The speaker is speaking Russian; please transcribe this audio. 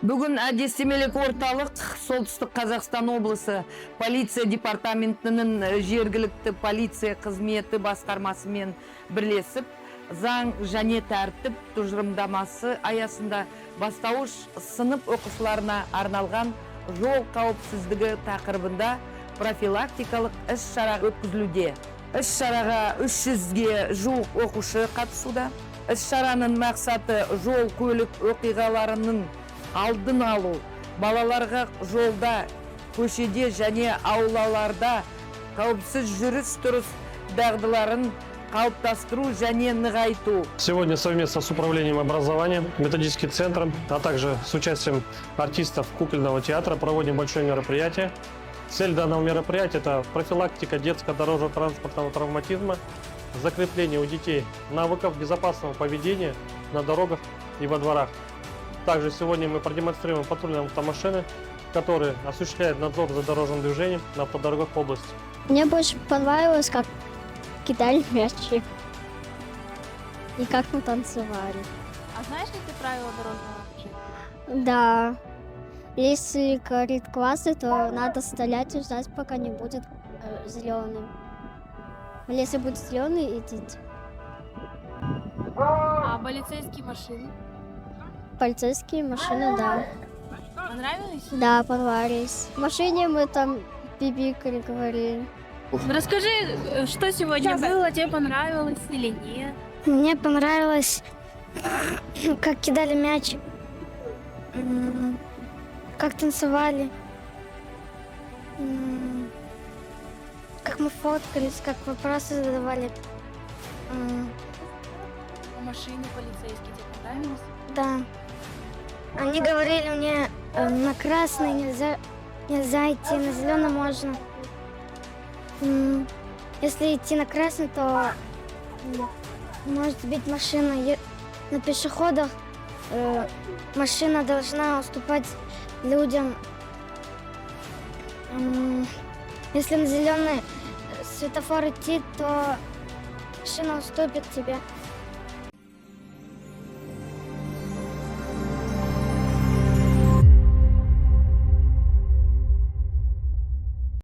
Бүгін әдістемелік орталық Солтүстік Қазақстан облысы полиция департаментінің жергілікті полиция қызметі басқармасымен бірлесіп, заң және тәртіп тұжырымдамасы аясында бастауыш сынып оқушыларына арналған жол қауіпсіздігі тақырыбында профилактикалық іс-шара өткізілуде. Іс-шараға 300-ге жуық оқушы қатысуда. Іс-шараның мақсаты жол көлік оқиғаларының алдын алу, балаларға жолда, көшеде және аулаларда қауіпсіз жүріс-тұрыс дағдыларын қалыптастыру және нығайту. Сегодня совместно с Управлением образования, методическим центром, а также с участием артистов кукольного театра проводим большое мероприятие. Цель данного мероприятия – это профилактика детского дорожно-транспортного травматизма, закрепление у детей навыков безопасного поведения на дорогах и во дворах. Также сегодня мы продемонстрируем патрульные автомашины, которые осуществляют надзор за дорожным движением на автодорогах области. Мне больше понравилось, как кидали мячи и как мы танцевали. А знаешь ли ты правила дорожного движения? Да, если горит красный, то надо стрелять и ждать, пока не будет зеленый. Или если будет зеленый, идите. А полицейские машины? Полицейские машины, да. Понравились? Да, понравились. В машине мы там бибикали, говорили. Расскажи, что сегодня было, тебе понравилось или нет? Мне понравилось, как кидали мяч, как танцевали, как мы фоткались, как вопросы задавали. В машине полицейские тебе понравились? Да. Они говорили мне, на красный нельзя идти, на зеленый можно. Если идти на красный, то может сбить машина. На пешеходах машина должна уступать людям. Если на зеленый светофор идти, то машина уступит тебе.